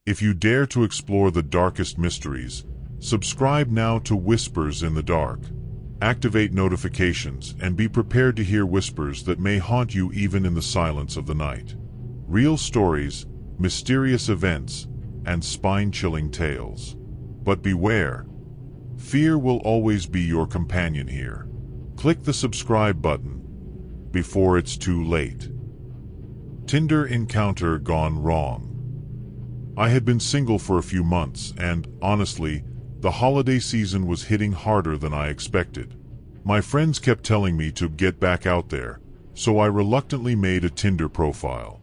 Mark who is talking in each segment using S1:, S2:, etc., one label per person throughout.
S1: If you dare to explore the darkest mysteries, subscribe now to Whispers in the Dark. Activate notifications and be prepared to hear whispers that may haunt you even in the silence of the night. Real stories, mysterious events, and spine-chilling tales. But beware, fear will always be your companion here. Click the subscribe button before it's too late. Tinder encounter gone wrong. I had been single for a few months and, honestly, the holiday season was hitting harder than I expected. My friends kept telling me to get back out there, so I reluctantly made a Tinder profile.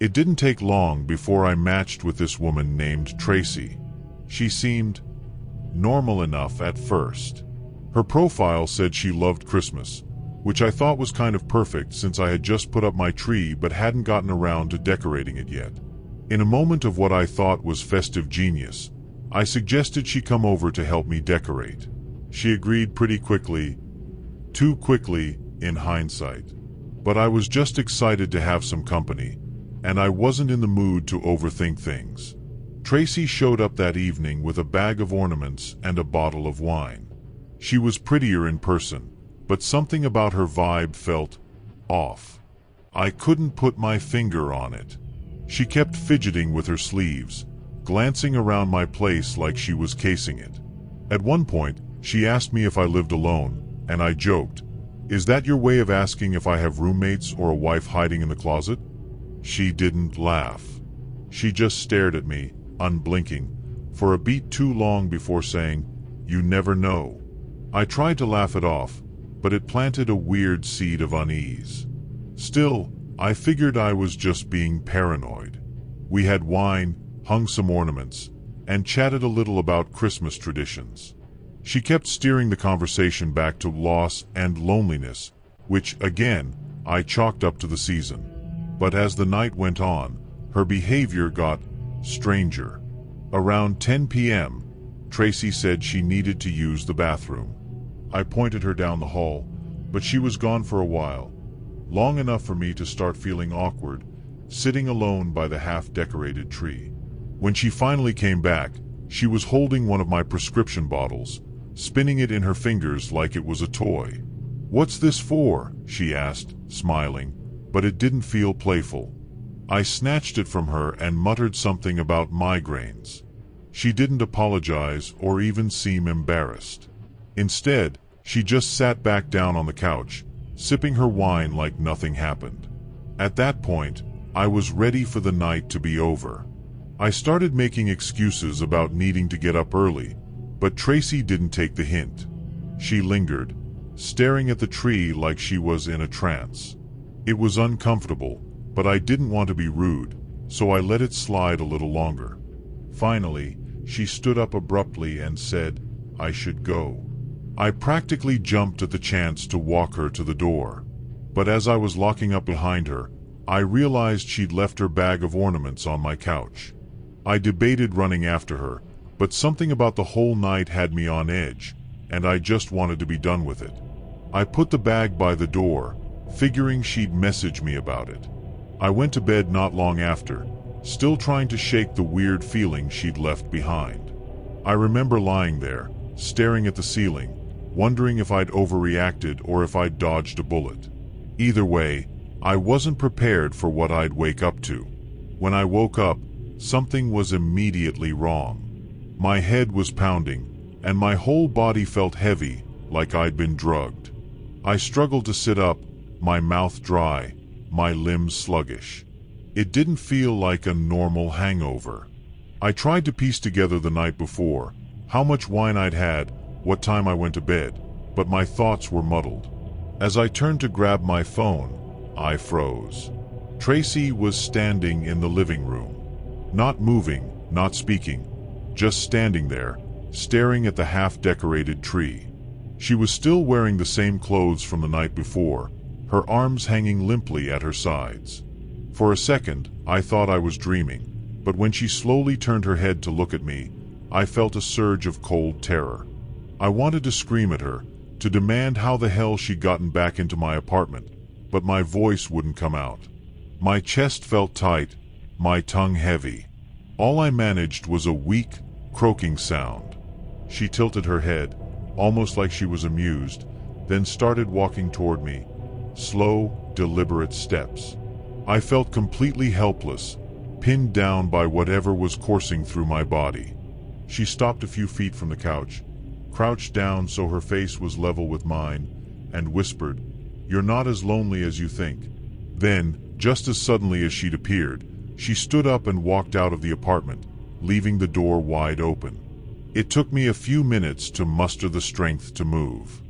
S1: It didn't take long before I matched with this woman named Tracy. She seemed normal enough at first. Her profile said she loved Christmas, which I thought was kind of perfect since I had just put up my tree but hadn't gotten around to decorating it yet. In a moment of what I thought was festive genius, I suggested she come over to help me decorate. She agreed pretty quickly, too quickly in hindsight. But I was just excited to have some company, and I wasn't in the mood to overthink things. Tracy showed up that evening with a bag of ornaments and a bottle of wine. She was prettier in person, but something about her vibe felt off. I couldn't put my finger on it. She kept fidgeting with her sleeves, glancing around my place like she was casing it. At one point, she asked me if I lived alone, and I joked, "Is that your way of asking if I have roommates or a wife hiding in the closet?" She didn't laugh. She just stared at me, unblinking, for a beat too long before saying, "You never know." I tried to laugh it off, but it planted a weird seed of unease. Still, I figured I was just being paranoid. We had wine, hung some ornaments, and chatted a little about Christmas traditions. She kept steering the conversation back to loss and loneliness, which, again, I chalked up to the season. But as the night went on, her behavior got stranger. Around 10 p.m., Tracy said she needed to use the bathroom. I pointed her down the hall, but she was gone for a while, long enough for me to start feeling awkward, sitting alone by the half-decorated tree. When she finally came back, she was holding one of my prescription bottles, spinning it in her fingers like it was a toy. "What's this for?" she asked, smiling, but it didn't feel playful. I snatched it from her and muttered something about migraines. She didn't apologize or even seem embarrassed. Instead, she just sat back down on the couch, sipping her wine like nothing happened. At that point, I was ready for the night to be over. I started making excuses about needing to get up early, but Tracy didn't take the hint. She lingered, staring at the tree like she was in a trance. It was uncomfortable, but I didn't want to be rude, so I let it slide a little longer. Finally, she stood up abruptly and said, "I should go." I practically jumped at the chance to walk her to the door. But as I was locking up behind her, I realized she'd left her bag of ornaments on my couch. I debated running after her, but something about the whole night had me on edge, and I just wanted to be done with it. I put the bag by the door, figuring she'd message me about it. I went to bed not long after, still trying to shake the weird feeling she'd left behind. I remember lying there, staring at the ceiling, wondering if I'd overreacted or if I'd dodged a bullet. Either way, I wasn't prepared for what I'd wake up to. When I woke up, something was immediately wrong. My head was pounding, and my whole body felt heavy, like I'd been drugged. I struggled to sit up, my mouth dry, my limbs sluggish. It didn't feel like a normal hangover. I tried to piece together the night before, how much wine I'd had, what time I went to bed, but my thoughts were muddled. As I turned to grab my phone, I froze. Tracy was standing in the living room. Not moving, not speaking, just standing there, staring at the half-decorated tree. She was still wearing the same clothes from the night before, her arms hanging limply at her sides. For a second, I thought I was dreaming, but when she slowly turned her head to look at me, I felt a surge of cold terror. I wanted to scream at her, to demand how the hell she'd gotten back into my apartment, but my voice wouldn't come out. My chest felt tight, my tongue heavy. All I managed was a weak, croaking sound. She tilted her head, almost like she was amused, then started walking toward me, slow, deliberate steps. I felt completely helpless, pinned down by whatever was coursing through my body. She stopped a few feet from the couch, crouched down so her face was level with mine, and whispered, "You're not as lonely as you think." Then, just as suddenly as she'd appeared, she stood up and walked out of the apartment, leaving the door wide open. It took me a few minutes to muster the strength to move.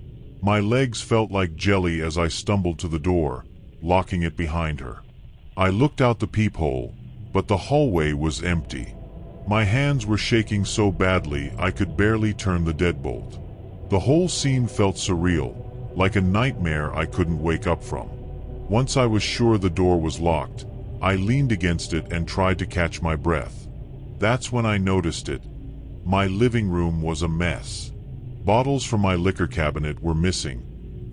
S1: My legs felt like jelly as I stumbled to the door, locking it behind her. I looked out the peephole, but the hallway was empty. My hands were shaking so badly I could barely turn the deadbolt. The whole scene felt surreal, like a nightmare I couldn't wake up from. Once I was sure the door was locked, I leaned against it and tried to catch my breath. That's when I noticed it. My living room was a mess. Bottles from my liquor cabinet were missing,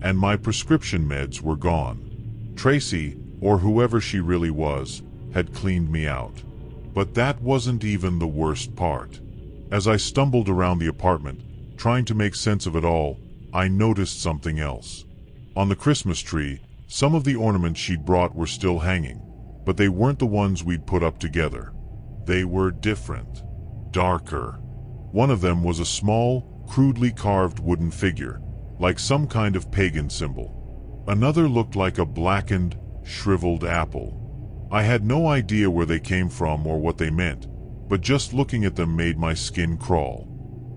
S1: and my prescription meds were gone. Tracy, or whoever she really was, had cleaned me out. But that wasn't even the worst part. As I stumbled around the apartment, trying to make sense of it all, I noticed something else. On the Christmas tree, some of the ornaments she'd brought were still hanging, but they weren't the ones we'd put up together. They were different, darker. One of them was a small, crudely carved wooden figure, like some kind of pagan symbol. Another looked like a blackened, shriveled apple. I had no idea where they came from or what they meant, but just looking at them made my skin crawl.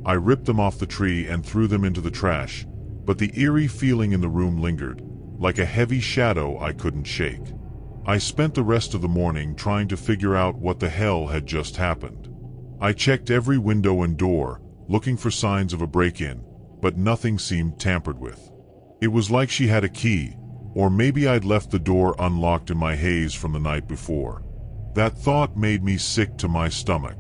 S1: I ripped them off the tree and threw them into the trash, but the eerie feeling in the room lingered, like a heavy shadow I couldn't shake. I spent the rest of the morning trying to figure out what the hell had just happened. I checked every window and door, looking for signs of a break-in, but nothing seemed tampered with. It was like she had a key, or maybe I'd left the door unlocked in my haze from the night before. That thought made me sick to my stomach.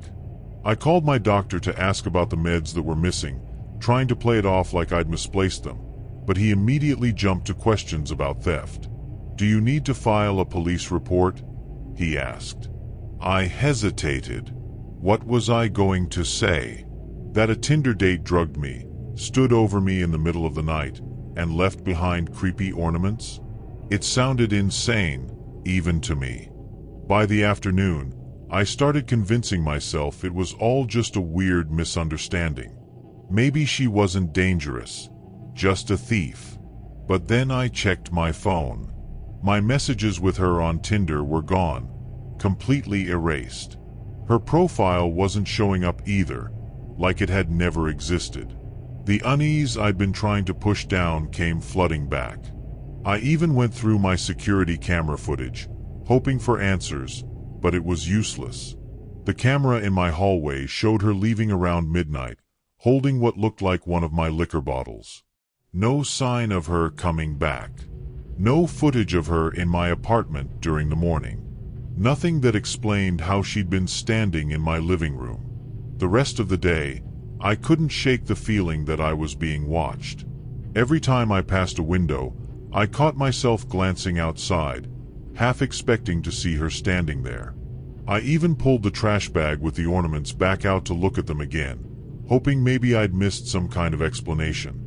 S1: I called my doctor to ask about the meds that were missing, trying to play it off like I'd misplaced them, but he immediately jumped to questions about theft. "Do you need to file a police report?" he asked. I hesitated. What was I going to say? That a Tinder date drugged me, stood over me in the middle of the night, and left behind creepy ornaments? It sounded insane, even to me. By the afternoon, I started convincing myself it was all just a weird misunderstanding. Maybe she wasn't dangerous, just a thief. But then I checked my phone. My messages with her on Tinder were gone, completely erased. Her profile wasn't showing up either, like it had never existed. The unease I'd been trying to push down came flooding back. I even went through my security camera footage, hoping for answers, but it was useless. The camera in my hallway showed her leaving around midnight, holding what looked like one of my liquor bottles. No sign of her coming back. No footage of her in my apartment during the morning. Nothing that explained how she'd been standing in my living room. The rest of the day, I couldn't shake the feeling that I was being watched. Every time I passed a window, I caught myself glancing outside, half expecting to see her standing there. I even pulled the trash bag with the ornaments back out to look at them again, hoping maybe I'd missed some kind of explanation.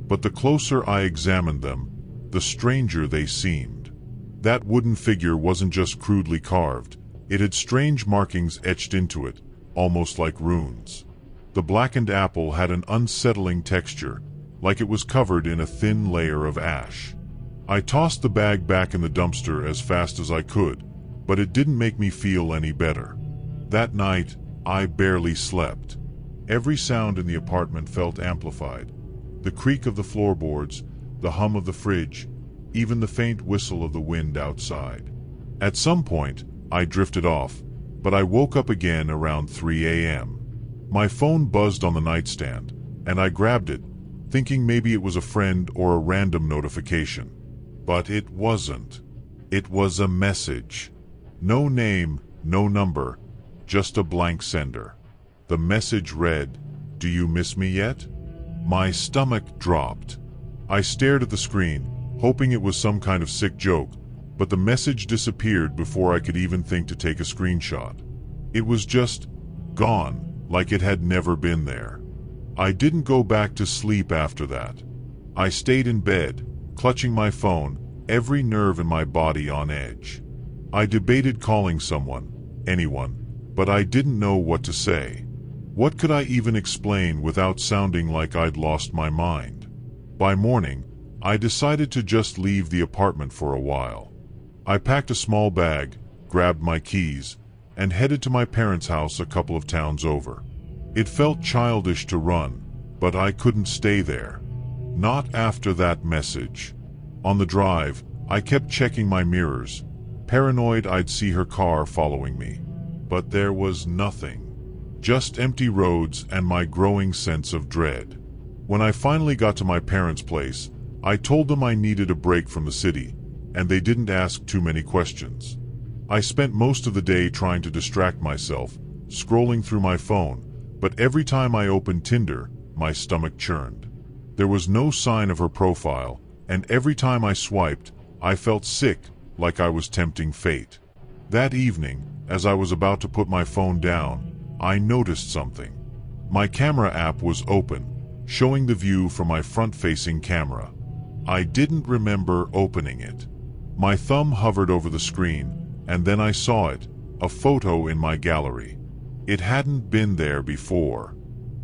S1: But the closer I examined them, the stranger they seemed. That wooden figure wasn't just crudely carved, it had strange markings etched into it, almost like runes. The blackened apple had an unsettling texture, like it was covered in a thin layer of ash. I tossed the bag back in the dumpster as fast as I could, but it didn't make me feel any better. That night, I barely slept. Every sound in the apartment felt amplified. The creak of the floorboards, the hum of the fridge, even the faint whistle of the wind outside. At some point, I drifted off, but I woke up again around 3 a.m. My phone buzzed on the nightstand, and I grabbed it, thinking maybe it was a friend or a random notification. But it wasn't. It was a message. No name, no number, just a blank sender. The message read, "Do you miss me yet?" My stomach dropped. I stared at the screen, hoping it was some kind of sick joke, but the message disappeared before I could even think to take a screenshot. It was just, Gone, like it had never been there. I didn't go back to sleep after that. I stayed in bed, clutching my phone, every nerve in my body on edge. I debated calling someone, anyone, but I didn't know what to say. What could I even explain without sounding like I'd lost my mind? By morning, I decided to just leave the apartment for a while. I packed a small bag, grabbed my keys, and headed to my parents' house a couple of towns over. It felt childish to run, but I couldn't stay there. Not after that message. On the drive, I kept checking my mirrors, paranoid I'd see her car following me. But there was nothing. Just empty roads and my growing sense of dread. When I finally got to my parents' place, I told them I needed a break from the city, and they didn't ask too many questions. I spent most of the day trying to distract myself, scrolling through my phone, but every time I opened Tinder, my stomach churned. There was no sign of her profile, and every time I swiped, I felt sick, like I was tempting fate. That evening, as I was about to put my phone down, I noticed something. My camera app was open, showing the view from my front-facing camera. I didn't remember opening it. My thumb hovered over the screen, and then I saw it, a photo in my gallery. It hadn't been there before.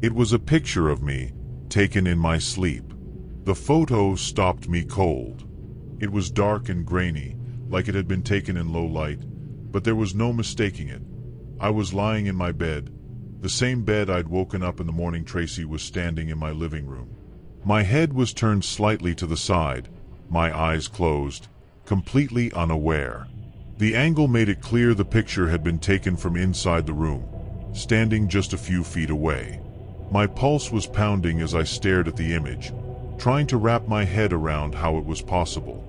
S1: It was a picture of me, taken in my sleep. The photo stopped me cold. It was dark and grainy, like it had been taken in low light, but there was no mistaking it. I was lying in my bed, the same bed I'd woken up in the morning Tracy was standing in my living room. My head was turned slightly to the side, my eyes closed, completely unaware. The angle made it clear the picture had been taken from inside the room, standing just a few feet away. My pulse was pounding as I stared at the image, trying to wrap my head around how it was possible.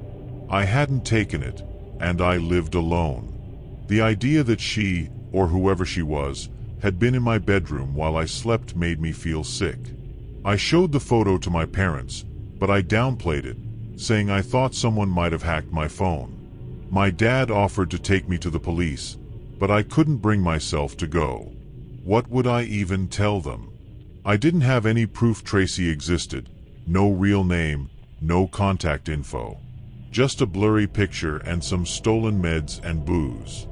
S1: I hadn't taken it, and I lived alone. The idea that she, or whoever she was, had been in my bedroom while I slept made me feel sick. I showed the photo to my parents, but I downplayed it, saying I thought someone might have hacked my phone. My dad offered to take me to the police, but I couldn't bring myself to go. What would I even tell them? I didn't have any proof Tracy existed, no real name, no contact info. Just a blurry picture and some stolen meds and booze.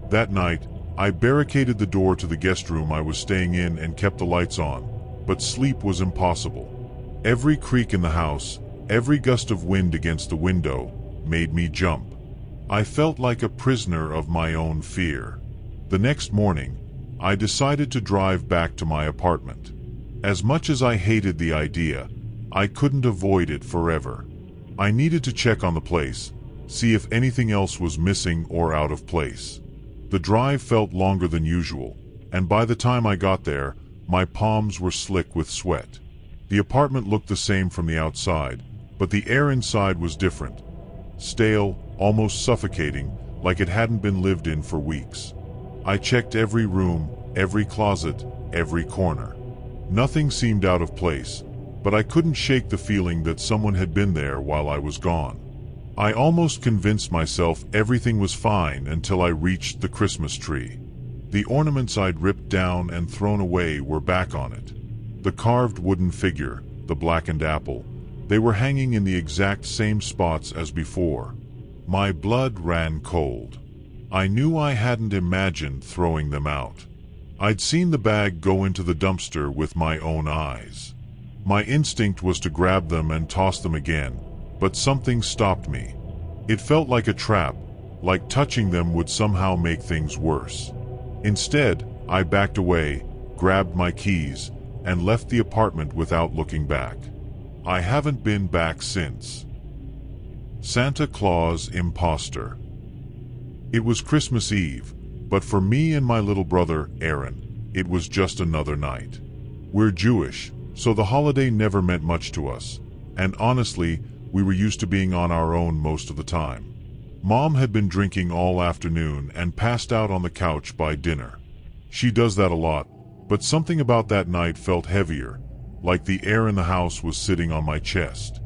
S1: That night, I barricaded the door to the guest room I was staying in and kept the lights on, but sleep was impossible. Every creak in the house, every gust of wind against the window, made me jump. I felt like a prisoner of my own fear. The next morning, I decided to drive back to my apartment. As much as I hated the idea, I couldn't avoid it forever. I needed to check on the place, see if anything else was missing or out of place. The drive felt longer than usual, and by the time I got there, my palms were slick with sweat. The apartment looked the same from the outside, but the air inside was different. Stale, almost suffocating, like it hadn't been lived in for weeks. I checked every room, every closet, every corner. Nothing seemed out of place, but I couldn't shake the feeling that someone had been there while I was gone. I almost convinced myself everything was fine until I reached the Christmas tree. The ornaments I'd ripped down and thrown away were back on it. The carved wooden figure, the blackened apple, they were hanging in the exact same spots as before. My blood ran cold. I knew I hadn't imagined throwing them out. I'd seen the bag go into the dumpster with my own eyes. My instinct was to grab them and toss them again, but something stopped me. It felt like a trap, like touching them would somehow make things worse. Instead, I backed away, grabbed my keys, and left the apartment without looking back. I haven't been back since. Santa Claus Imposter. It was Christmas Eve, but for me and my little brother, Aaron, it was just another night. We're Jewish, so the holiday never meant much to us, and honestly, we were used to being on our own most of the time. Mom had been drinking all afternoon and passed out on the couch by dinner. She does that a lot, but something about that night felt heavier, like the air in the house was sitting on my chest.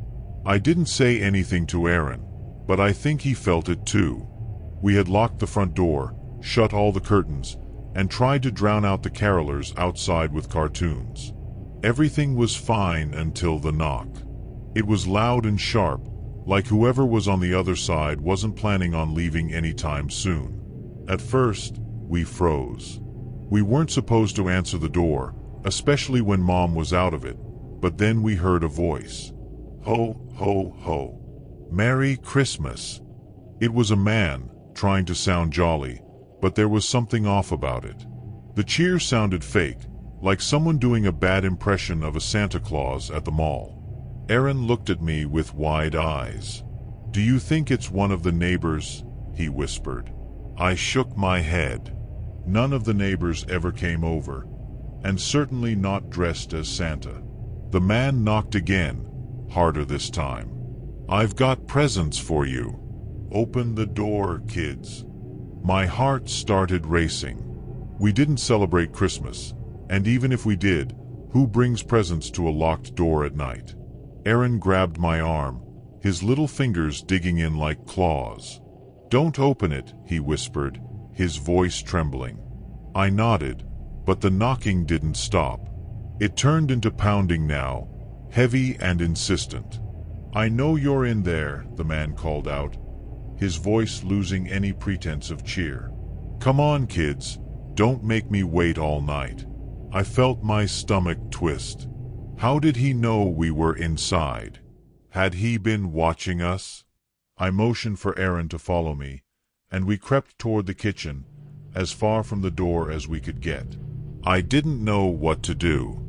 S1: I didn't say anything to Aaron, but I think he felt it too. We had locked the front door, shut all the curtains, and tried to drown out the carolers outside with cartoons. Everything was fine until the knock. It was loud and sharp, like whoever was on the other side wasn't planning on leaving anytime soon. At first, we froze. We weren't supposed to answer the door, especially when Mom was out of it, but then we heard a voice. Ho, ho, ho. Merry Christmas. It was a man, trying to sound jolly, but there was something off about it. The cheer sounded fake, like someone doing a bad impression of a Santa Claus at the mall. Aaron looked at me with wide eyes. Do you think it's one of the neighbors? He whispered. I shook my head. None of the neighbors ever came over, and certainly not dressed as Santa. The man knocked again, harder this time. I've got presents for you. Open the door, kids. My heart started racing. We didn't celebrate Christmas, and even if we did, who brings presents to a locked door at night? Aaron grabbed my arm, his little fingers digging in like claws. Don't open it, he whispered, his voice trembling. I nodded, but the knocking didn't stop. It turned into pounding now, heavy and insistent. I know you're in there, the man called out, his voice losing any pretense of cheer. Come on, kids, don't make me wait all night. I felt my stomach twist. How did he know we were inside? Had he been watching us? I motioned for Aaron to follow me, and we crept toward the kitchen, as far from the door as we could get. I didn't know what to do.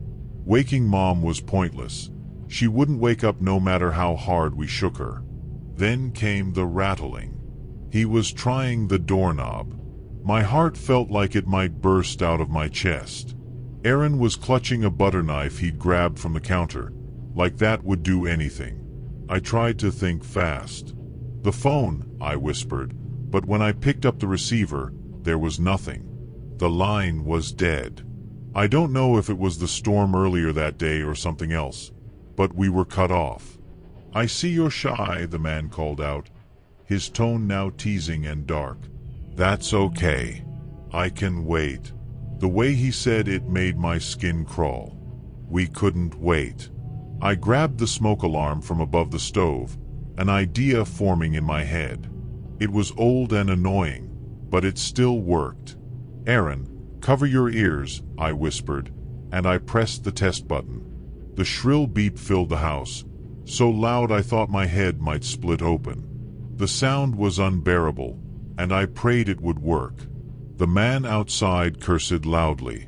S1: Waking Mom was pointless. She wouldn't wake up no matter how hard we shook her. Then came the rattling. He was trying the doorknob. My heart felt like it might burst out of my chest. Aaron was clutching a butter knife he'd grabbed from the counter, like that would do anything. I tried to think fast. The phone, I whispered, but when I picked up the receiver, there was nothing. The line was dead. I don't know if it was the storm earlier that day or something else, but we were cut off. I see you're shy, the man called out, his tone now teasing and dark. That's okay. I can wait. The way he said it made my skin crawl. We couldn't wait. I grabbed the smoke alarm from above the stove, an idea forming in my head. It was old and annoying, but it still worked. Aaron, cover your ears, I whispered, and I pressed the test button. The shrill beep filled the house, so loud I thought my head might split open. The sound was unbearable, and I prayed it would work. The man outside cursed loudly.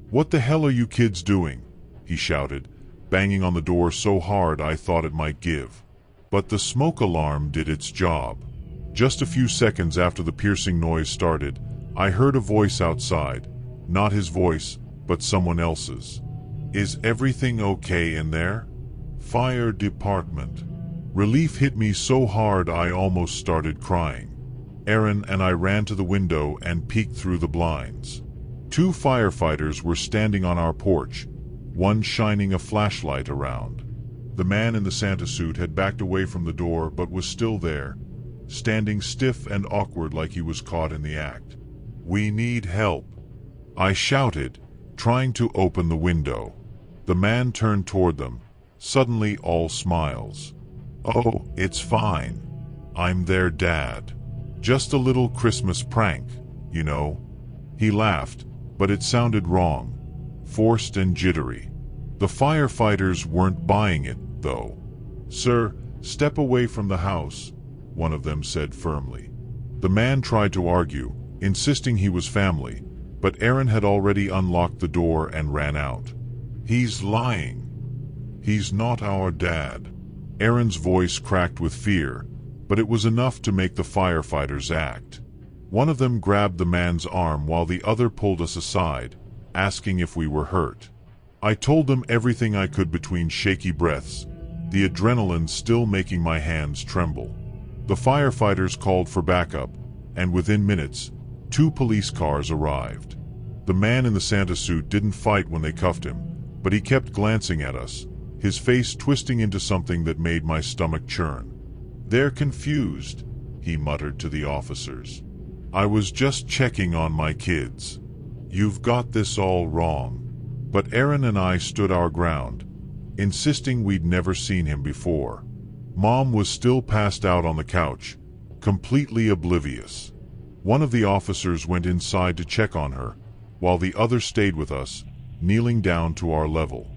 S1: What the hell are you kids doing? He shouted, banging on the door so hard I thought it might give. But the smoke alarm did its job. Just a few seconds after the piercing noise started, I heard a voice outside, not his voice, but someone else's. Is everything okay in there? Fire department. Relief hit me so hard I almost started crying. Aaron and I ran to the window and peeked through the blinds. 2 firefighters were standing on our porch, one shining a flashlight around. The man in the Santa suit had backed away from the door but was still there, standing stiff and awkward like he was caught in the act. We need help, I shouted, trying to open the window. The man turned toward them, suddenly all smiles. Oh, it's fine. I'm their dad. Just a little Christmas prank, you know. He laughed, but it sounded wrong, forced and jittery. The firefighters weren't buying it, though. Sir, step away from the house, one of them said firmly. The man tried to argue, insisting he was family, but Aaron had already unlocked the door and ran out. He's lying. He's not our dad. Aaron's voice cracked with fear, but it was enough to make the firefighters act. One of them grabbed the man's arm while the other pulled us aside, asking if we were hurt. I told them everything I could between shaky breaths, the adrenaline still making my hands tremble. The firefighters called for backup, and within minutes, 2 police cars arrived. The man in the Santa suit didn't fight when they cuffed him, but he kept glancing at us, his face twisting into something that made my stomach churn. They're confused, he muttered to the officers. I was just checking on my kids. "You've got this all wrong." But Aaron and I stood our ground, insisting we'd never seen him before. Mom was still passed out on the couch, completely oblivious. One of the officers went inside to check on her, while the other stayed with us, kneeling down to our level.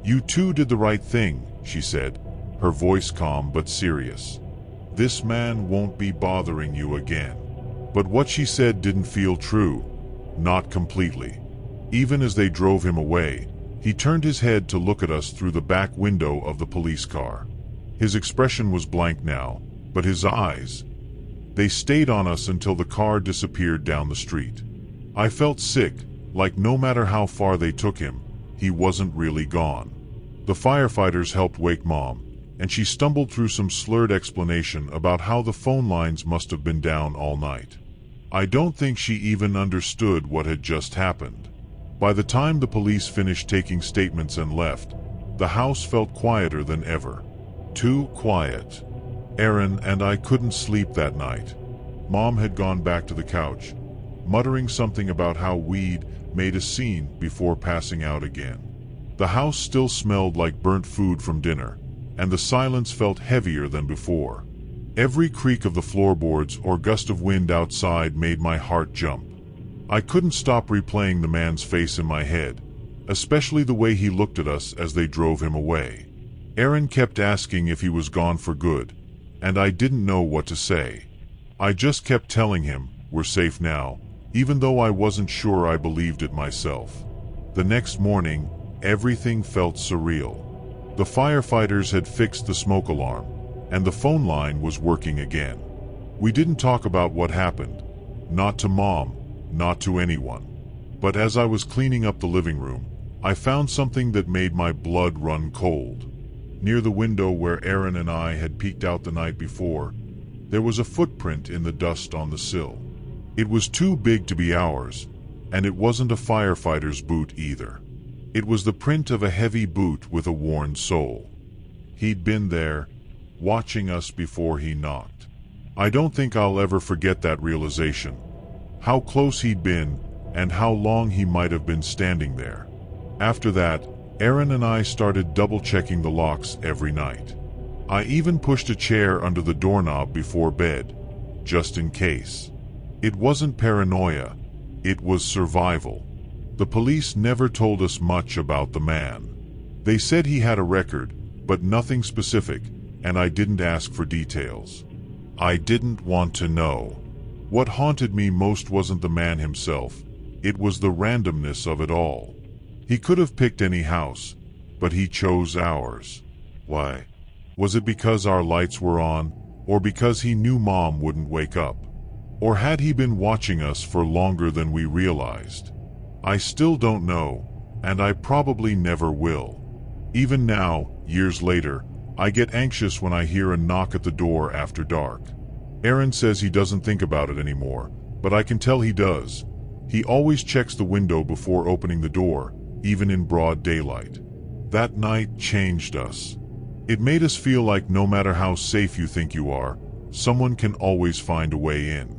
S1: "You two did the right thing," she said, her voice calm but serious. "This man won't be bothering you again." But what she said didn't feel true, not completely. Even as they drove him away, he turned his head to look at us through the back window of the police car. His expression was blank now, but his eyes, they stayed on us until the car disappeared down the street. I felt sick, like no matter how far they took him, he wasn't really gone. The firefighters helped wake Mom, and she stumbled through some slurred explanation about how the phone lines must have been down all night. I don't think she even understood what had just happened. By the time the police finished taking statements and left, the house felt quieter than ever. Too quiet. Aaron and I couldn't sleep that night. Mom had gone back to the couch, muttering something about how we'd made a scene before passing out again. The house still smelled like burnt food from dinner, and the silence felt heavier than before. Every creak of the floorboards or gust of wind outside made my heart jump. I couldn't stop replaying the man's face in my head, especially the way he looked at us as they drove him away. Aaron kept asking if he was gone for good, and I didn't know what to say. I just kept telling him, "We're safe now," even though I wasn't sure I believed it myself. The next morning, everything felt surreal. The firefighters had fixed the smoke alarm, and the phone line was working again. We didn't talk about what happened, not to Mom, not to anyone. But as I was cleaning up the living room, I found something that made my blood run cold. Near the window where Aaron and I had peeked out the night before, there was a footprint in the dust on the sill. It was too big to be ours, and it wasn't a firefighter's boot either. It was the print of a heavy boot with a worn sole. He'd been there, watching us before he knocked. I don't think I'll ever forget that realization. How close he'd been, and how long he might have been standing there. After that, Aaron and I started double-checking the locks every night. I even pushed a chair under the doorknob before bed, just in case. It wasn't paranoia, it was survival. The police never told us much about the man. They said he had a record, but nothing specific, and I didn't ask for details. I didn't want to know. What haunted me most wasn't the man himself, it was the randomness of it all. He could have picked any house, but he chose ours. Why? Was it because our lights were on, or because he knew Mom wouldn't wake up? Or had he been watching us for longer than we realized? I still don't know, and I probably never will. Even now, years later, I get anxious when I hear a knock at the door after dark. Aaron says he doesn't think about it anymore, but I can tell he does. He always checks the window before opening the door, even in broad daylight. That night changed us. It made us feel like no matter how safe you think you are, someone can always find a way in.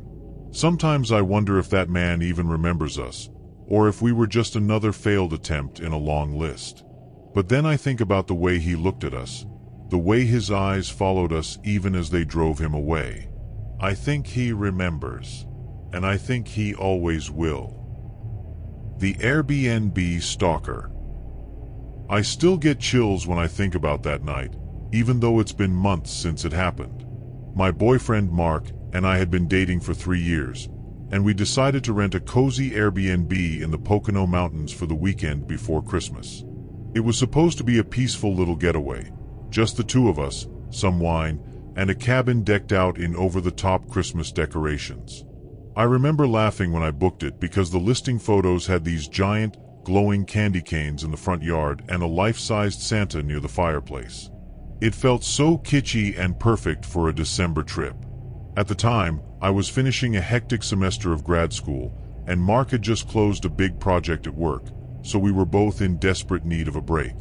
S1: Sometimes I wonder if that man even remembers us, or if we were just another failed attempt in a long list. But then I think about the way he looked at us, the way his eyes followed us even as they drove him away. I think he remembers, and I think he always will. The Airbnb stalker. I still get chills when I think about that night, even though it's been months since it happened. My boyfriend Mark and I had been dating for 3 years, and we decided to rent a cozy Airbnb in the Pocono Mountains for the weekend before Christmas. It was supposed to be a peaceful little getaway, just the two of us, some wine, and a cabin decked out in over-the-top Christmas decorations. I remember laughing when I booked it because the listing photos had these giant, glowing candy canes in the front yard and a life-sized Santa near the fireplace. It felt so kitschy and perfect for a December trip. At the time, I was finishing a hectic semester of grad school, and Mark had just closed a big project at work, so we were both in desperate need of a break.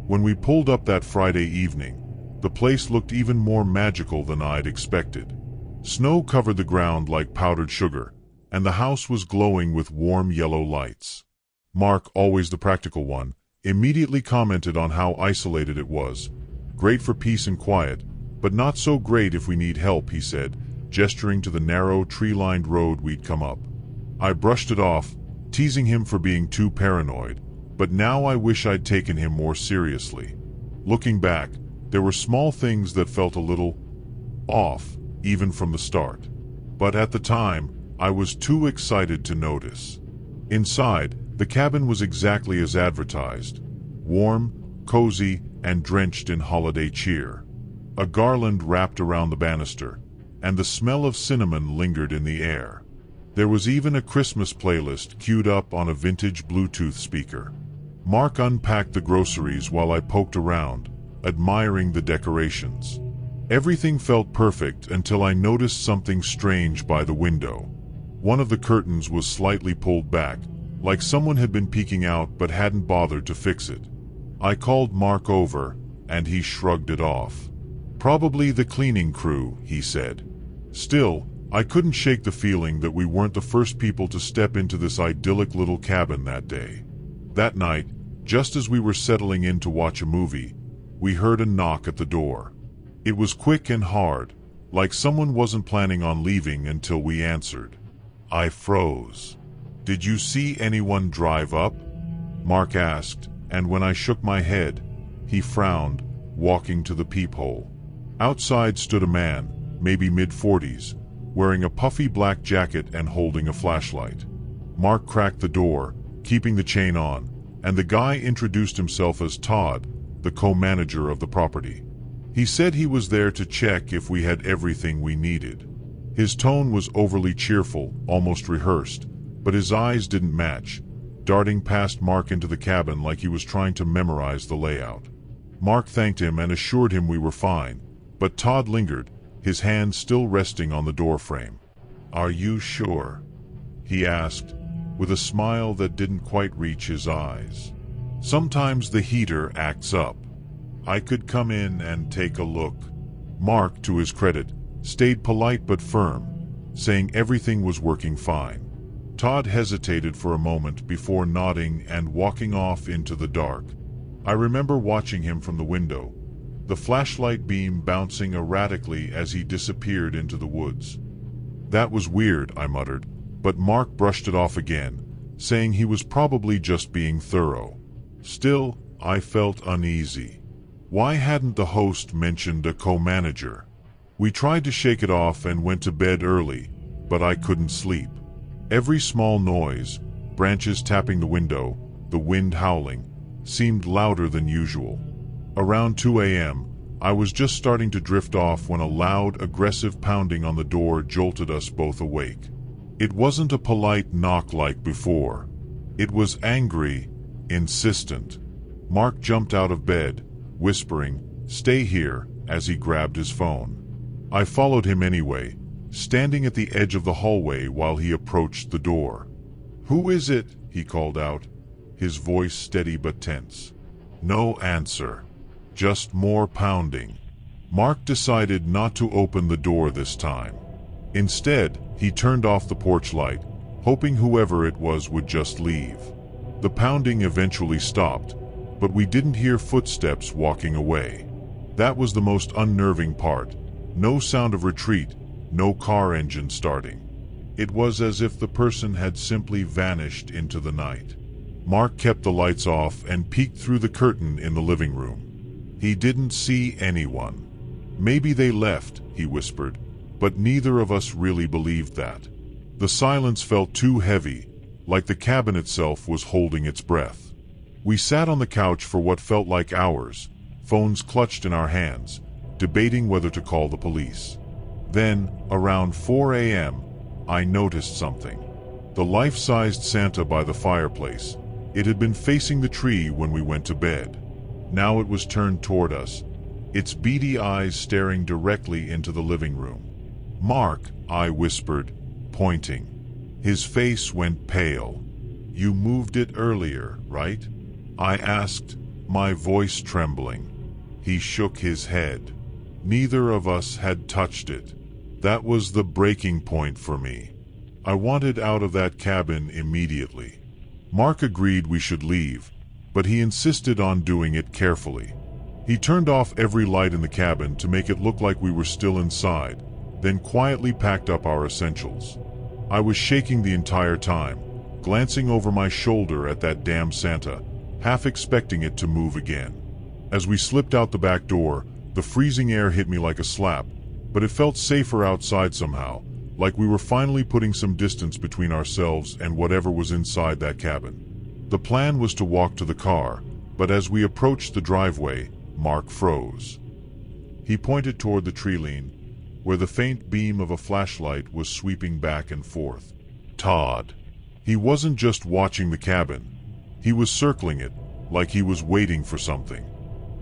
S1: When we pulled up that Friday evening, the place looked even more magical than I'd expected. Snow covered the ground like powdered sugar, and the house was glowing with warm yellow lights. Mark, always the practical one, immediately commented on how isolated it was. Great for peace and quiet, but not so great if we need help, he said, gesturing to the narrow, tree-lined road we'd come up. I brushed it off, teasing him for being too paranoid, but now I wish I'd taken him more seriously. Looking back, there were small things that felt a little off, even from the start. But at the time, I was too excited to notice. Inside, the cabin was exactly as advertised. Warm, cozy, and drenched in holiday cheer. A garland wrapped around the banister, and the smell of cinnamon lingered in the air. There was even a Christmas playlist queued up on a vintage Bluetooth speaker. Mark unpacked the groceries while I poked around, admiring the decorations. Everything felt perfect until I noticed something strange by the window. One of the curtains was slightly pulled back, like someone had been peeking out but hadn't bothered to fix it. I called Mark over, and he shrugged it off. Probably the cleaning crew, he said. Still, I couldn't shake the feeling that we weren't the first people to step into this idyllic little cabin that day. That night, just as we were settling in to watch a movie, we heard a knock at the door. It was quick and hard, like someone wasn't planning on leaving until we answered. I froze. "Did you see anyone drive up?" Mark asked, and when I shook my head, he frowned, walking to the peephole. Outside stood a man, maybe mid-40s, wearing a puffy black jacket and holding a flashlight. Mark cracked the door, keeping the chain on, and the guy introduced himself as Todd, the co-manager of the property. He said he was there to check if we had everything we needed. His tone was overly cheerful, almost rehearsed, but his eyes didn't match, darting past Mark into the cabin like he was trying to memorize the layout. Mark thanked him and assured him we were fine, but Todd lingered, his hand still resting on the doorframe. "Are you sure?" he asked, with a smile that didn't quite reach his eyes. "Sometimes the heater acts up. I could come in and take a look." Mark, to his credit, stayed polite but firm, saying everything was working fine. Todd hesitated for a moment before nodding and walking off into the dark. I remember watching him from the window, the flashlight beam bouncing erratically as he disappeared into the woods. "That was weird," I muttered, but Mark brushed it off again, saying he was probably just being thorough. Still, I felt uneasy. Why hadn't the host mentioned a co-manager? We tried to shake it off and went to bed early, but I couldn't sleep. Every small noise, branches tapping the window, the wind howling, seemed louder than usual. Around 2 a.m., I was just starting to drift off when a loud, aggressive pounding on the door jolted us both awake. It wasn't a polite knock like before. It was angry, insistent. Mark jumped out of bed, whispering, "Stay here," as he grabbed his phone. I followed him anyway, standing at the edge of the hallway while he approached the door. "Who is it?" he called out, his voice steady but tense. No answer. Just more pounding. Mark decided not to open the door this time. Instead, he turned off the porch light, hoping whoever it was would just leave. The pounding eventually stopped, but we didn't hear footsteps walking away. That was the most unnerving part. No sound of retreat, no car engine starting. It was as if the person had simply vanished into the night. Mark kept the lights off and peeked through the curtain in the living room. He didn't see anyone. "Maybe they left," he whispered, but neither of us really believed that. The silence felt too heavy, like the cabin itself was holding its breath. We sat on the couch for what felt like hours, phones clutched in our hands, debating whether to call the police. Then, around 4 a.m., I noticed something. The life-sized Santa by the fireplace. It had been facing the tree when we went to bed. Now it was turned toward us, its beady eyes staring directly into the living room. "Mark," I whispered, pointing. His face went pale. "You moved it earlier, right?" I asked, my voice trembling. He shook his head. Neither of us had touched it. That was the breaking point for me. I wanted out of that cabin immediately. Mark agreed we should leave, but he insisted on doing it carefully. He turned off every light in the cabin to make it look like we were still inside, then quietly packed up our essentials. I was shaking the entire time, glancing over my shoulder at that damn Santa, half expecting it to move again. As we slipped out the back door, the freezing air hit me like a slap, but it felt safer outside somehow, like we were finally putting some distance between ourselves and whatever was inside that cabin. The plan was to walk to the car, but as we approached the driveway, Mark froze. He pointed toward the tree line, where the faint beam of a flashlight was sweeping back and forth. Todd. He wasn't just watching the cabin. He was circling it, like he was waiting for something.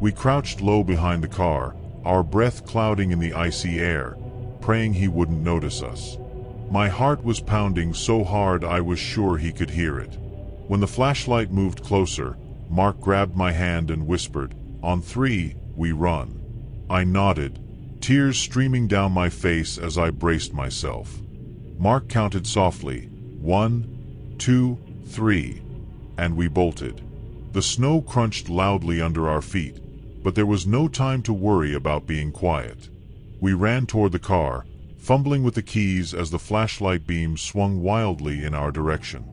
S1: We crouched low behind the car, our breath clouding in the icy air, praying he wouldn't notice us. My heart was pounding so hard I was sure he could hear it. When the flashlight moved closer, Mark grabbed my hand and whispered, "On 3, we run." I nodded, tears streaming down my face as I braced myself. Mark counted softly, 1, 2, 3, and we bolted. The snow crunched loudly under our feet, but there was no time to worry about being quiet. We ran toward the car, fumbling with the keys as the flashlight beam swung wildly in our direction.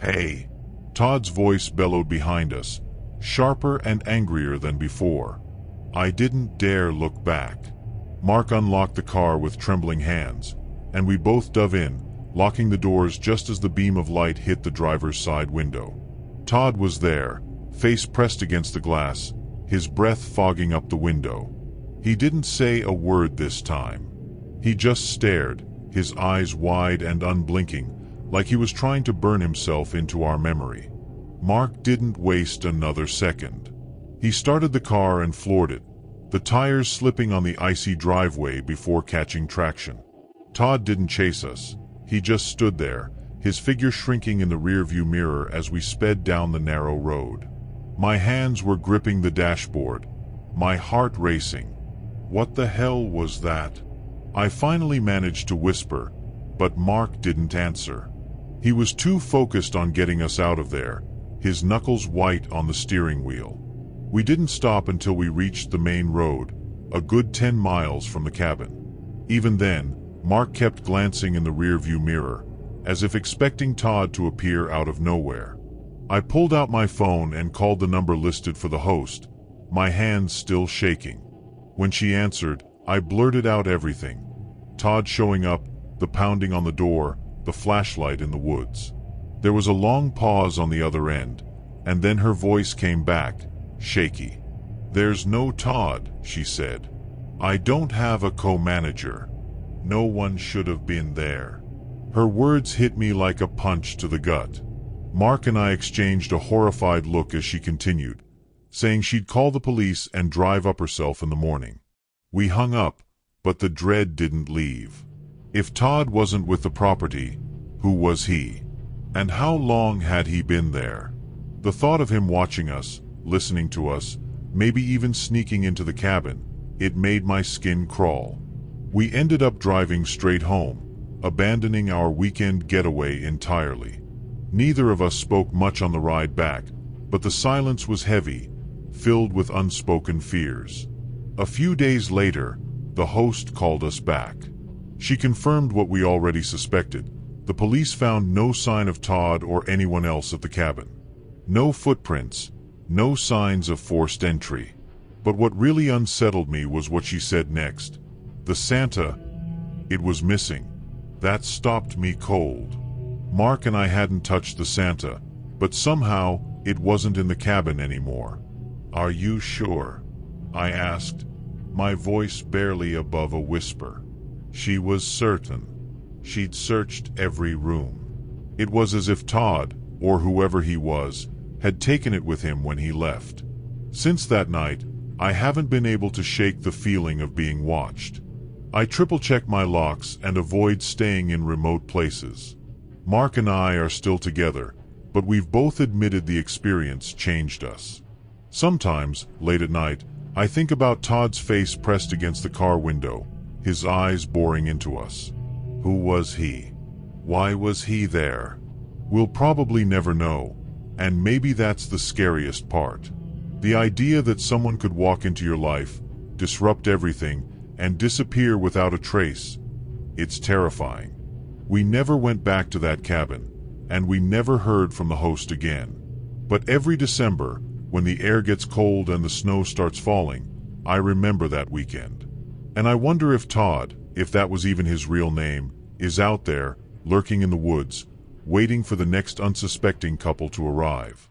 S1: "Hey!" Todd's voice bellowed behind us, sharper and angrier than before. I didn't dare look back. Mark unlocked the car with trembling hands, and we both dove in, locking the doors just as the beam of light hit the driver's side window. Todd was there, face pressed against the glass, his breath fogging up the window. He didn't say a word this time. He just stared, his eyes wide and unblinking, like he was trying to burn himself into our memory. Mark didn't waste another second. He started the car and floored it, the tires slipping on the icy driveway before catching traction. Todd didn't chase us. He just stood there, his figure shrinking in the rearview mirror as we sped down the narrow road. My hands were gripping the dashboard, my heart racing. What the hell was that? I finally managed to whisper, but Mark didn't answer. He was too focused on getting us out of there, his knuckles white on the steering wheel. We didn't stop until we reached the main road, a good 10 miles from the cabin. Even then, Mark kept glancing in the rearview mirror, as if expecting Todd to appear out of nowhere. I pulled out my phone and called the number listed for the host, my hands still shaking. When she answered, I blurted out everything. Todd showing up, the pounding on the door, the flashlight in the woods. There was a long pause on the other end, and then her voice came back, shaky. "There's no Todd," she said. "I don't have a co-manager. No one should have been there." Her words hit me like a punch to the gut. Mark and I exchanged a horrified look as she continued, saying she'd call the police and drive up herself in the morning. We hung up, but the dread didn't leave. If Todd wasn't with the property, who was he? And how long had he been there? The thought of him watching us, listening to us, maybe even sneaking into the cabin, it made my skin crawl. We ended up driving straight home, abandoning our weekend getaway entirely. Neither of us spoke much on the ride back, but the silence was heavy, filled with unspoken fears. A few days later, the host called us back. She confirmed what we already suspected. The police found no sign of Todd or anyone else at the cabin. No footprints, no signs of forced entry. But what really unsettled me was what she said next. The Santa, it was missing. That stopped me cold. Mark and I hadn't touched the Santa, but somehow it wasn't in the cabin anymore. "Are you sure?" I asked, my voice barely above a whisper. She was certain. She'd searched every room. It was as if Todd, or whoever he was, had taken it with him when he left. Since that night, I haven't been able to shake the feeling of being watched. I triple-check my locks and avoid staying in remote places. Mark and I are still together, but we've both admitted the experience changed us. Sometimes, late at night, I think about Todd's face pressed against the car window, his eyes boring into us. Who was he? Why was he there? We'll probably never know, and maybe that's the scariest part. The idea that someone could walk into your life, disrupt everything, and disappear without a trace. It's terrifying. We never went back to that cabin, and we never heard from the host again. But every December, when the air gets cold and the snow starts falling, I remember that weekend. And I wonder if Todd, if that was even his real name, is out there, lurking in the woods, waiting for the next unsuspecting couple to arrive.